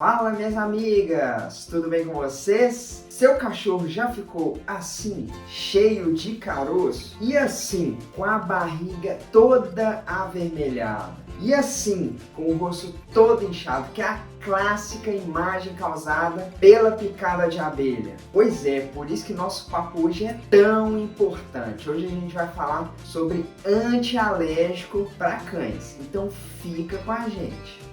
Fala, minhas amigas! Tudo bem com vocês? Seu cachorro já ficou assim, cheio de caroço? E assim, com a barriga toda avermelhada? E assim, com o rosto todo inchado, que é a clássica imagem causada pela picada de abelha? Pois é, por isso que nosso papo hoje é tão importante. Hoje a gente vai falar sobre antialérgico para cães. Então fica com a gente.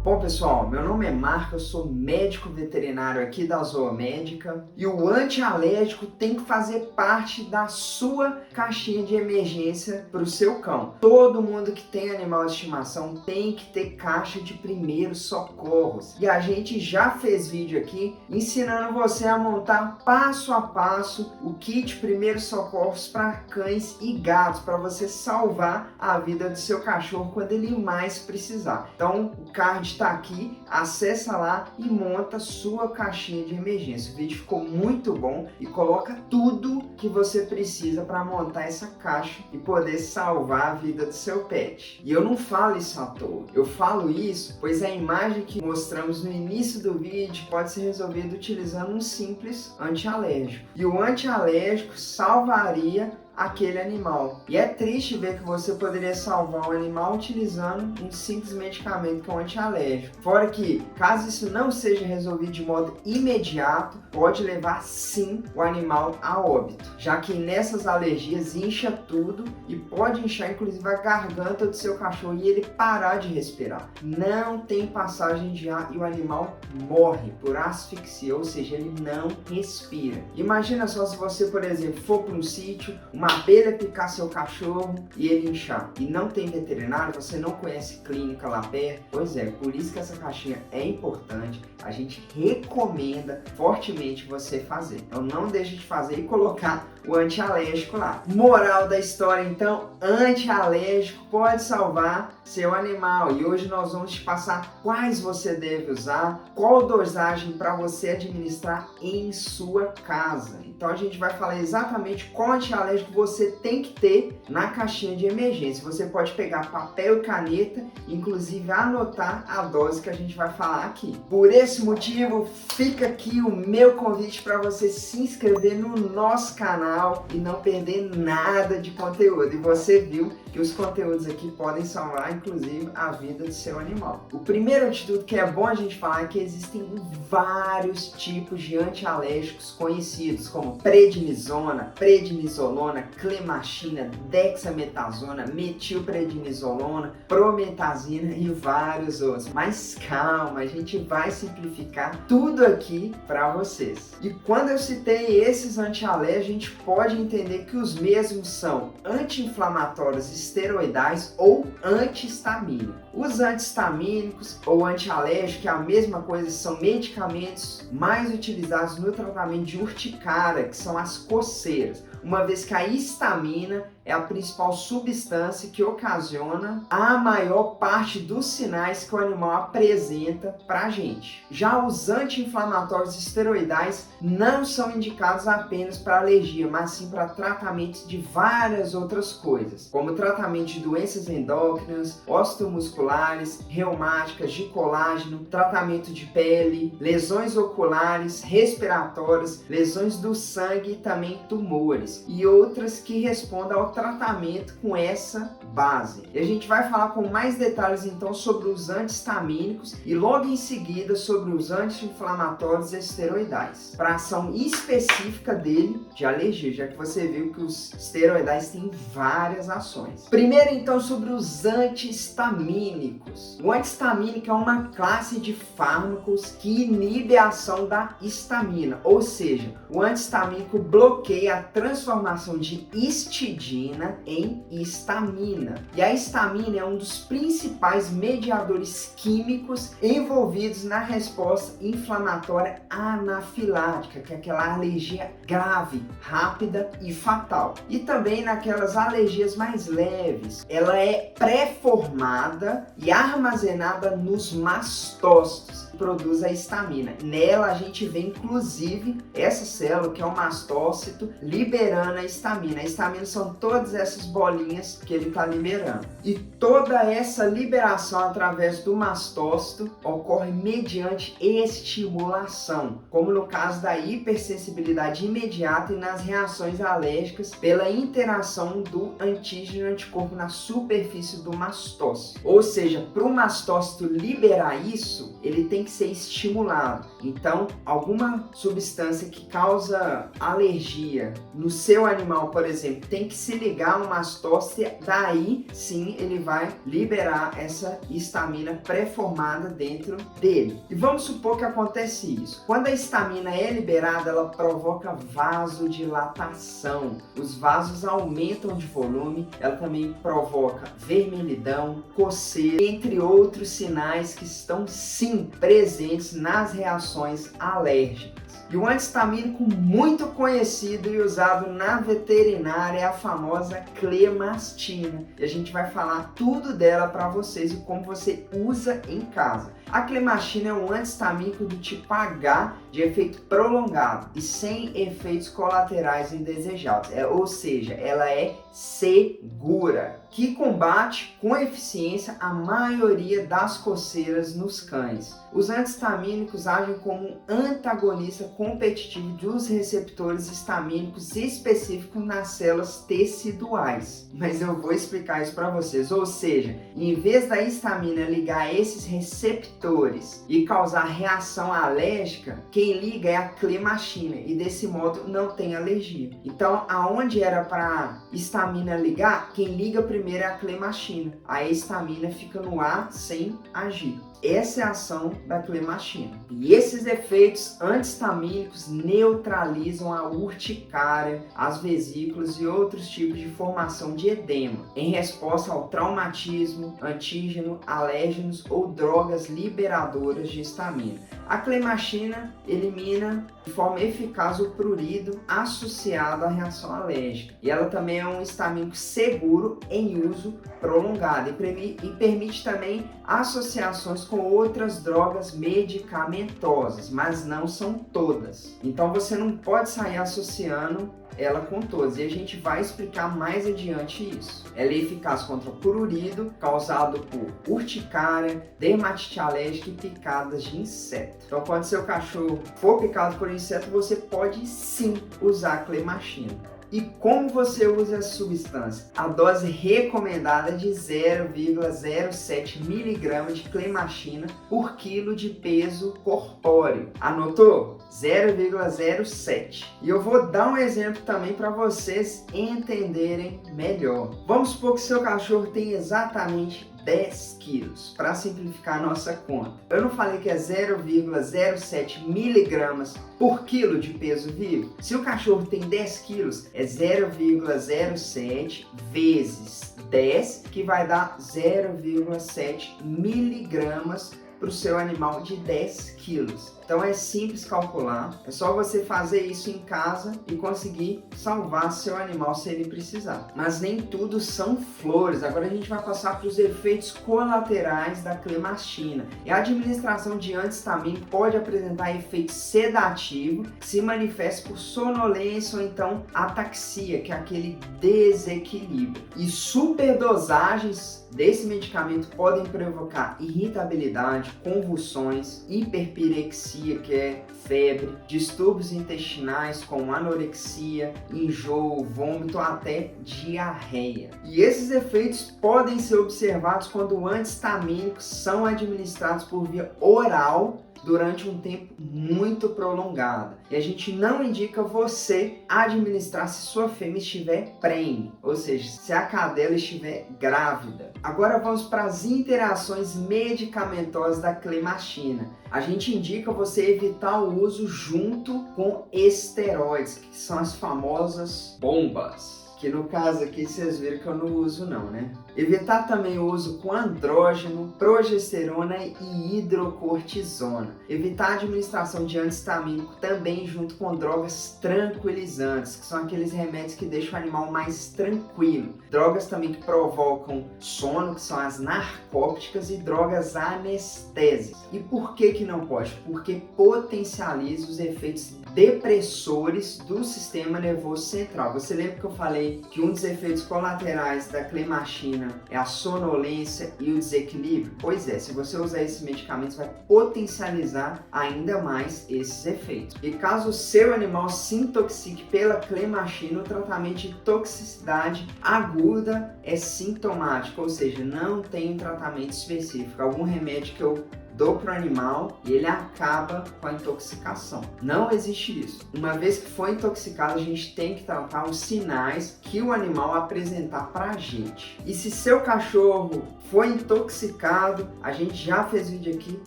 Bom, pessoal, meu nome é Marco, eu sou médico veterinário aqui da Zoomédica e o antialérgico tem que fazer parte da sua caixinha de emergência para o seu cão. Todo mundo que tem animal de estimação tem que ter caixa de primeiros socorros. E a gente já fez vídeo aqui ensinando você a montar passo a passo o kit primeiros socorros para cães e gatos, para você salvar a vida do seu cachorro quando ele mais precisar. Então, o card está aqui, acessa lá e monta sua caixinha de emergência. O vídeo ficou muito bom e coloca tudo que você precisa para montar essa caixa e poder salvar a vida do seu pet. E eu não falo isso à toa, eu falo isso pois a imagem que mostramos no início do vídeo pode ser resolvida utilizando um simples antialérgico. E o antialérgico salvaria aquele animal. E é triste ver que você poderia salvar um animal utilizando um simples medicamento que é um antialérgico. Fora que, caso isso não seja resolvido de modo imediato, pode levar sim o animal a óbito, já que nessas alergias incha tudo e pode inchar inclusive a garganta do seu cachorro e ele parar de respirar. Não tem passagem de ar e o animal morre por asfixia, ou seja, ele não respira. Imagina só se você, por exemplo, for para um sítio, uma abelha picar seu cachorro e ele inchar. E não tem veterinário, você não conhece clínica lá perto. Pois é, por isso que essa caixinha é importante. A gente recomenda fortemente você fazer. Então não deixe de fazer e colocar o antialérgico lá. Moral da história então, antialérgico pode salvar seu animal. E hoje nós vamos te passar quais você deve usar, qual dosagem para você administrar em sua casa. Então a gente vai falar exatamente qual antialérgico você tem que ter na caixinha de emergência. Você pode pegar papel e caneta, inclusive anotar a dose que a gente vai falar aqui. Por esse motivo, fica aqui o meu convite para você se inscrever no nosso canal e não perder nada de conteúdo. E você viu que os conteúdos aqui podem salvar, inclusive, a vida do seu animal. O primeiro antídoto que é bom a gente falar é que existem vários tipos de antialérgicos conhecidos, como prednisona, prednisolona, clemachina, dexametasona, metilprednisolona, prometazina e vários outros. Mas calma, a gente vai simplificar tudo aqui para vocês. E quando eu citei esses antialérgicos, a gente pode entender que os mesmos são anti-inflamatórios esteroidais ou antihistamínicos. Os antihistamínicos ou antialérgicos, que é a mesma coisa, são medicamentos mais utilizados no tratamento de urticária, que são as coceiras, uma vez que a histamina é a principal substância que ocasiona a maior parte dos sinais que o animal apresenta para a gente. Já os anti-inflamatórios esteroidais não são indicados apenas para alergia, mas sim para tratamento de várias outras coisas, como tratamento de doenças endócrinas, osteomusculares, reumáticas, de colágeno, tratamento de pele, lesões oculares, respiratórias, lesões do sangue e também tumores, e outras que respondam ao tratamento com essa base. E a gente vai falar com mais detalhes então sobre os antihistamínicos e logo em seguida sobre os anti-inflamatórios esteroidais, para ação específica dele de alergia, já que você viu que os esteroidais têm várias ações. Primeiro então sobre os antihistamínicos. O antihistamínico é uma classe de fármacos que inibe a ação da histamina, ou seja, o antihistamínico bloqueia a transformação de histidina em histamina. E a histamina é um dos principais mediadores químicos envolvidos na resposta inflamatória anafilática, que é aquela alergia grave, rápida e fatal. E também naquelas alergias mais leves. Ela é pré-formada e armazenada nos mastócitos, que produz a histamina. Nela a gente vê inclusive essa célula, que é o mastócito, liberando a histamina. A histamina são todas essas bolinhas que ele está liberando. E toda essa liberação através do mastócito ocorre mediante estimulação, como no caso da hipersensibilidade imediata e nas reações alérgicas pela interação do antígeno e anticorpo na superfície do mastócito. Ou seja, para o mastócito liberar isso, ele tem que ser estimulado. Então, alguma substância que causa alergia no seu animal, por exemplo, tem que se ligar ao mastócito, e daí sim ele vai liberar essa histamina pré-formada dentro dele. E vamos supor que acontece isso. Quando a histamina é liberada, ela provoca vasodilatação. Os vasos aumentam de volume, ela também provoca vermelhidão, coceira, entre outros sinais que estão sim presentes nas reações alérgicas. E um antihistamínico muito conhecido e usado na veterinária é a famosa clemastina. E a gente vai falar tudo dela para vocês e como você usa em casa. A clemastina é um antihistamínico do tipo H de efeito prolongado e sem efeitos colaterais indesejados, ou seja, ela é segura, que combate com eficiência a maioria das coceiras nos cães. Os antihistamínicos agem como um antagonista competitivo dos receptores histamínicos específicos nas células teciduais. Mas eu vou explicar isso para vocês, ou seja, em vez da histamina ligar a esses receptores e causar reação alérgica, quem liga é a clemastina e desse modo não tem alergia. Então, aonde era para histamina ligar, quem liga primeiro é a clemastina. A histamina fica no ar sem agir. Essa é a ação da clemastina. E esses efeitos antihistamínicos neutralizam a urticária, as vesículas e outros tipos de formação de edema, em resposta ao traumatismo, antígeno, alérgenos ou drogas liberadoras de histamina. A clemastina elimina de forma eficaz o prurido associado à reação alérgica. E ela também é um histamínico seguro em uso prolongado e permite também associações com outras drogas medicamentosas, mas não são todas. Então você não pode sair associando ela com todas, e a gente vai explicar mais adiante isso. Ela é eficaz contra prurido causado por urticária, dermatite alérgica e picadas de inseto. Então, quando seu cachorro for picado por inseto, você pode sim usar a clemastina. E como você usa essa substância? A dose recomendada é de 0,07 mg de clemastina por quilo de peso corpóreo. Anotou? 0,07. E eu vou dar um exemplo também para vocês entenderem melhor. Vamos supor que seu cachorro tem exatamente 10 quilos, para simplificar a nossa conta. Eu não falei que é 0,07 miligramas por quilo de peso vivo? Se o cachorro tem 10 quilos, é 0,07 vezes 10, que vai dar 0,7 miligramas para o seu animal de 10 quilos. Então é simples calcular, é só você fazer isso em casa e conseguir salvar seu animal se ele precisar. Mas nem tudo são flores. Agora a gente vai passar para os efeitos colaterais da clemastina. E a administração de antihistamínico pode apresentar efeito sedativo, que se manifesta por sonolência ou então ataxia, que é aquele desequilíbrio. E superdosagens desse medicamento podem provocar irritabilidade, convulsões, hiperpirexia, que é febre, distúrbios intestinais como anorexia, enjoo, vômito ou até diarreia. E esses efeitos podem ser observados quando antihistamínicos são administrados por via oral durante um tempo muito prolongado. E a gente não indica você administrar se sua fêmea estiver prenhe, ou seja, se a cadela estiver grávida. Agora vamos para as interações medicamentosas da clemastina. A gente indica você evitar o uso junto com esteroides, que são as famosas bombas. Que no caso aqui vocês viram que eu não uso não, né? Evitar também o uso com andrógeno, progesterona e hidrocortisona. Evitar a administração de antihistamínico também junto com drogas tranquilizantes, que são aqueles remédios que deixam o animal mais tranquilo. Drogas também que provocam sono, que são as narcóticas, e drogas anestésicas. E por que não pode? Porque potencializa os efeitos depressores do sistema nervoso central. Você lembra que eu falei que um dos efeitos colaterais da clemachina é a sonolência e o desequilíbrio? Pois é, se você usar esses medicamentos vai potencializar ainda mais esses efeitos. E caso o seu animal se intoxique pela clemachina, o tratamento de toxicidade aguda é sintomático, ou seja, não tem um tratamento específico, algum remédio que eu dou para o animal e ele acaba com a intoxicação. Não existe isso. Uma vez que foi intoxicado, a gente tem que tratar os sinais que o animal apresentar para a gente. E se seu cachorro foi intoxicado, a gente já fez vídeo aqui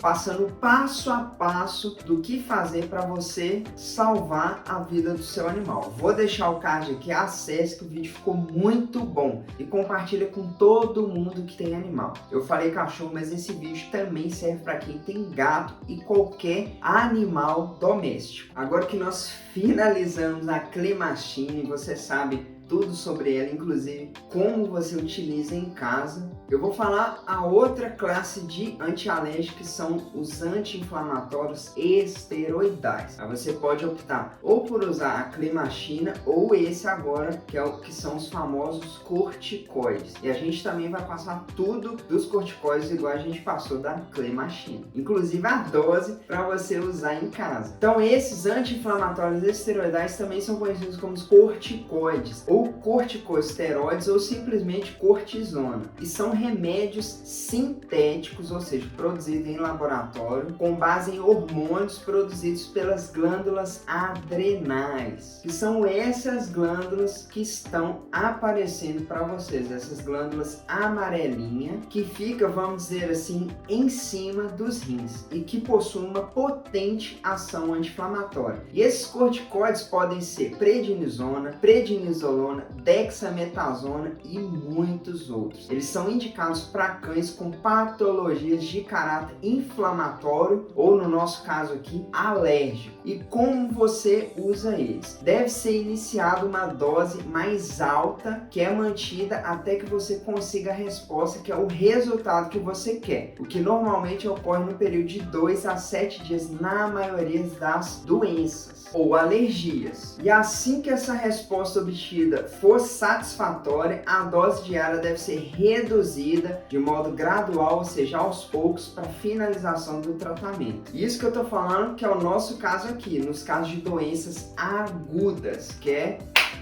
passando passo a passo do que fazer para você salvar a vida do seu animal. Vou deixar o card aqui, acesse que o vídeo ficou muito bom e compartilha com todo mundo que tem animal. Eu falei cachorro, mas esse vídeo também serve para quem tem gato e qualquer animal doméstico. Agora que nós finalizamos a clemachina e você sabe tudo sobre ela, inclusive como você utiliza em casa, eu vou falar a outra classe de antialérgicos, que são os anti-inflamatórios esteroidais. Aí você pode optar ou por usar a clemachina ou esse agora, que são os famosos corticoides. E a gente também vai passar tudo dos corticoides igual a gente passou da clemachina, inclusive a dose para você usar em casa. Então esses anti-inflamatórios esteroidais também são conhecidos como os corticoides ou corticosteroides ou simplesmente cortisona, e são remédios sintéticos, ou seja, produzidos em laboratório com base em hormônios produzidos pelas glândulas adrenais, que são essas glândulas que estão aparecendo para vocês, essas glândulas amarelinhas que fica, vamos dizer assim, em cima dos rins e que possuem uma potente ação anti-inflamatória. E esses corticoides podem ser prednisona, prednisolona, dexametasona e muitos outros. Eles são indicados para cães com patologias de caráter inflamatório ou, no nosso caso aqui, alérgico. E como você usa eles? Deve ser iniciada uma dose mais alta, que é mantida até que você consiga a resposta, que é o resultado que você quer, o que normalmente ocorre no período de 2 a 7 dias na maioria das doenças ou alergias. E assim que essa resposta obtida for satisfatória, a dose diária deve ser reduzida de modo gradual, ou seja, aos poucos, para finalização do tratamento. Isso que eu estou falando que é o nosso caso aqui, nos casos de doenças agudas, que é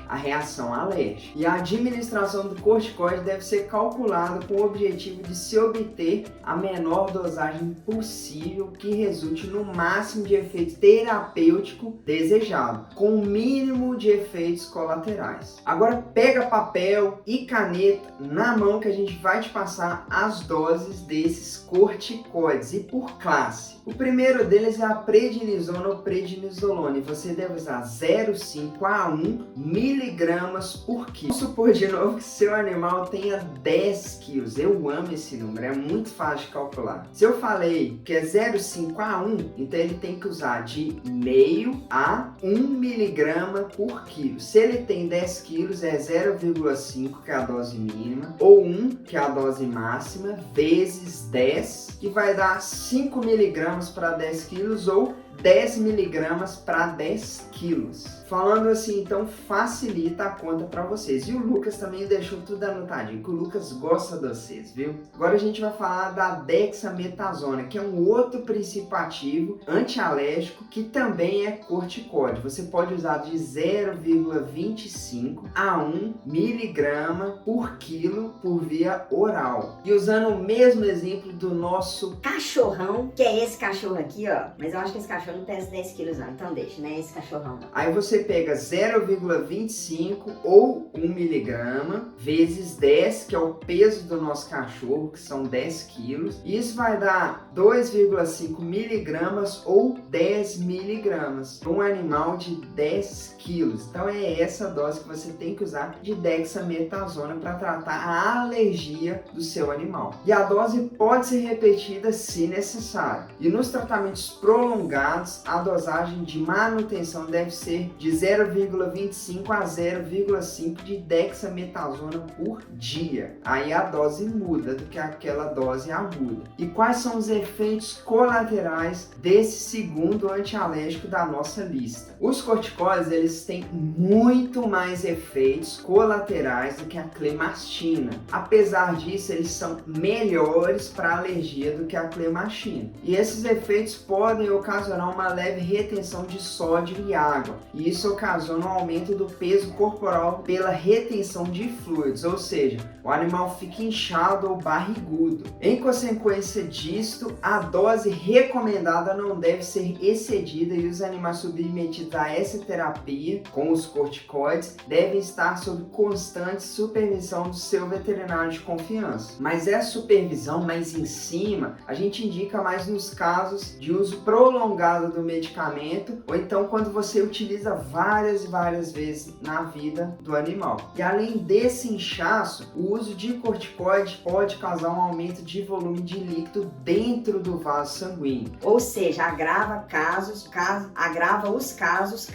a reação alérgica. E a administração do corticoide deve ser calculada com o objetivo de se obter a menor dosagem possível que resulte no máximo de efeito terapêutico desejado, com o mínimo de efeitos colaterais. Agora pega papel e caneta na mão que a gente vai te passar as doses desses corticoides e por classe. O primeiro deles é a prednisona ou prednisolona e você deve usar 0,5 a 1 miligramas por quilo. Vamos supor de novo que seu animal tenha 10 quilos. Eu amo esse número, é muito fácil de calcular. Se eu falei que é 0,5 a 1, então ele tem que usar de meio a 1 miligrama por quilo. Se ele tem 10 quilos, é 0,5, que é a dose mínima, ou 1, que é a dose máxima, vezes 10, que vai dar 5 miligramas para 10 quilos ou 10 miligramas para 10 quilos. Falando assim, então facilita a conta para vocês. E o Lucas também deixou tudo anotadinho, que o Lucas gosta de vocês, viu? Agora a gente vai falar da dexametasona, que é um outro princípio ativo antialérgico que também é corticoide. Você pode usar de 0,25 a 1 miligrama por quilo por via oral. E usando o mesmo exemplo do nosso cachorrão, que é esse cachorro aqui, ó. Mas eu acho que esse cachorro não pesa 10 quilos não, então deixa, né? Esse cachorrão. Aí você pega 0,25 ou 1 miligrama vezes 10, que é o peso do nosso cachorro, que são 10 quilos. Isso vai dar 2,5 miligramas ou 10 miligramas para um animal de 10 quilos. Então é essa dose que você tem que usar de dexametasona para tratar a alergia do seu animal. E a dose pode ser repetida se necessário. E nos tratamentos prolongados, recomendados, a dosagem de manutenção deve ser de 0,25 a 0,5 de dexametasona por dia. Aí a dose muda do que aquela dose aguda. E quais são os efeitos colaterais desse segundo antialérgico da nossa lista? Os corticoides, eles têm muito mais efeitos colaterais do que a clemastina. Apesar disso, eles são melhores para alergia do que a clemastina. E esses efeitos podem ocasionar uma leve retenção de sódio e água. E isso ocasiona um aumento do peso corporal pela retenção de fluidos, ou seja, o animal fica inchado ou barrigudo. Em consequência disto, a dose recomendada não deve ser excedida e os animais submetidos a essa terapia com os corticoides devem estar sob constante supervisão do seu veterinário de confiança. Mas essa supervisão mais em cima, a gente indica mais nos casos de uso prolongado do medicamento ou então quando você utiliza várias e várias vezes na vida do animal. E além desse inchaço, o uso de corticoide pode causar um aumento de volume de líquido dentro do vaso sanguíneo. Ou seja, agrava os casos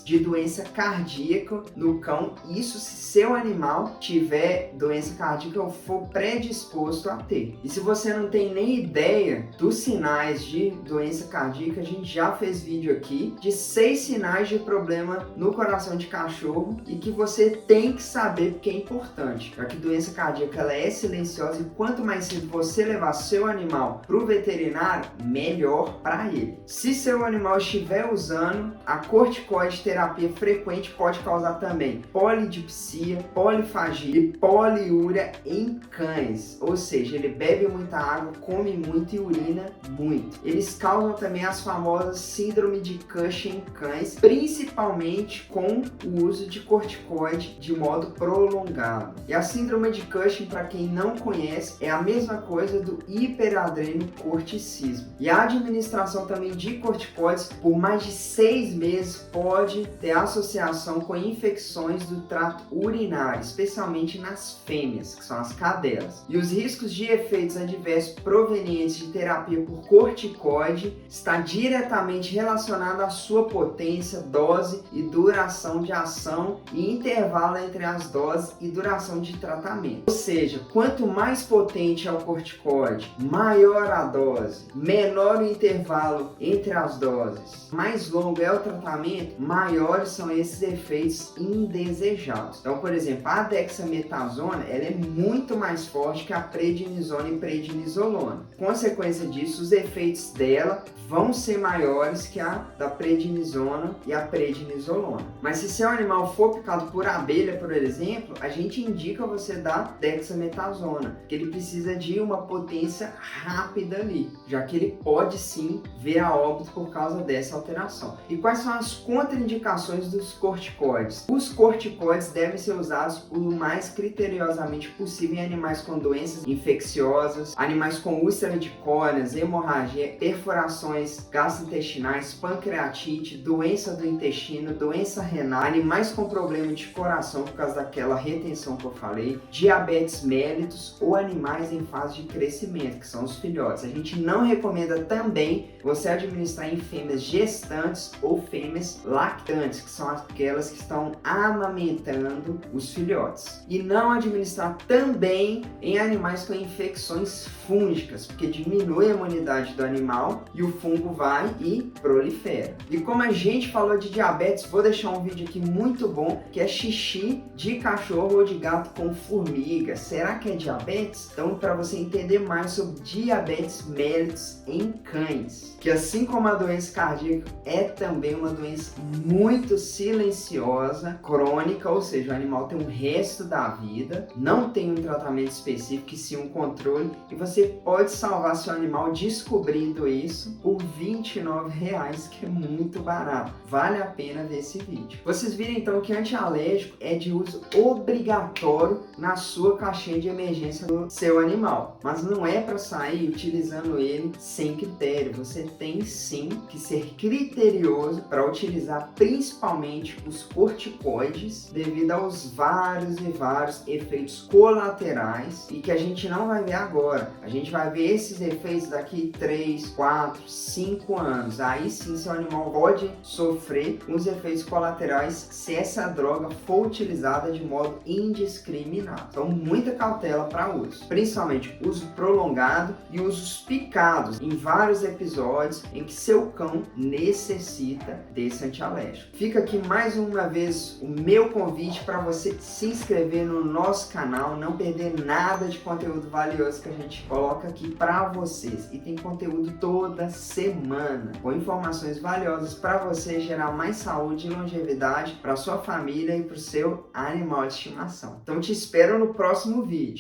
de doença cardíaca no cão, isso se seu animal tiver doença cardíaca ou for predisposto a ter. E se você não tem nem ideia dos sinais de doença cardíaca, a gente já fez vídeo aqui de 6 sinais de problema no coração de cachorro e que você tem que saber porque é importante, já que doença cardíaca ela é silenciosa e quanto mais cedo você levar seu animal para o veterinário, melhor para ele. Se seu animal estiver usando a corticoide terapia frequente, pode causar também polidipsia, polifagia e poliúria em cães, ou seja, ele bebe muita água, come muito e urina muito. Eles causam também as famosas síndrome de Cushing em cães, principalmente com o uso de corticoide de modo prolongado. E a síndrome de Cushing, para quem não conhece, é a mesma coisa do hiperadrenocorticismo. E a administração também de corticoides por mais de 6 meses pode ter associação com infecções do trato urinário, especialmente nas fêmeas, que são as cadelas. E os riscos de efeitos adversos provenientes de terapia por corticoide está diretamente relacionado à sua potência, dose e duração de ação e intervalo entre as doses e duração de tratamento. Ou seja, quanto mais potente é o corticoide, maior a dose, menor o intervalo entre as doses, mais longo é o tratamento, maiores são esses efeitos indesejados. Então, por exemplo, a dexametasona ela é muito mais forte que a prednisona e prednisolona. Consequência disso, os efeitos dela vão ser maiores que a da prednisona e a prednisolona. Mas se seu animal for picado por abelha, por exemplo, a gente indica você dar dexametasona, que ele precisa de uma potência rápida ali, já que ele pode sim vir a óbito por causa dessa alteração. E quais são as contraindicações dos corticoides? Os corticoides devem ser usados o mais criteriosamente possível em animais com doenças infecciosas, animais com úlcera de cólias, hemorragia, perfurações gastrointestinais, pancreatite, doença do intestino, doença renal, animais com problema de coração por causa daquela retenção que eu falei, diabetes mellitus ou animais em fase de crescimento, que são os filhotes. A gente não recomenda também você administrar em fêmeas gestantes ou fêmeas lactantes, que são aquelas que estão amamentando os filhotes. E não administrar também em animais com infecções fúngicas, porque diminui a imunidade do animal e o fungo vai e prolifera. E como a gente falou de diabetes, vou deixar um vídeo aqui muito bom, que é xixi de cachorro ou de gato com formiga. Será que é diabetes? Então, para você entender mais sobre diabetes mellitus em cães, que assim como a doença cardíaca é também uma doença muito silenciosa, crônica, ou seja, o animal tem um resto da vida, não tem um tratamento específico e sim um controle, e você pode salvar seu animal descobrindo isso por R$29, que é muito barato. Vale a pena ver esse vídeo. Vocês viram então que antialérgico é de uso obrigatório na sua caixinha de emergência do seu animal, mas não é para sair utilizando ele sem critério. Você tem sim que ser criterioso para utilizar principalmente os corticoides devido aos vários e vários efeitos colaterais e que a gente não vai ver agora. A gente vai ver esses efeitos daqui daqui 3, 4, 5 anos. Aí sim seu animal pode sofrer os efeitos colaterais se essa droga for utilizada de modo indiscriminado. Então muita cautela para uso, principalmente uso prolongado e usos picados em vários episódios em que seu cão necessita desse antialérgico. Fica aqui mais uma vez o meu convite para você se inscrever no nosso canal, não perder nada de conteúdo valioso que a gente coloca aqui para vocês. E tem conteúdo toda semana, com informações valiosas para você gerar mais saúde e longevidade para sua família e para o seu animal de estimação. Então te espero no próximo vídeo.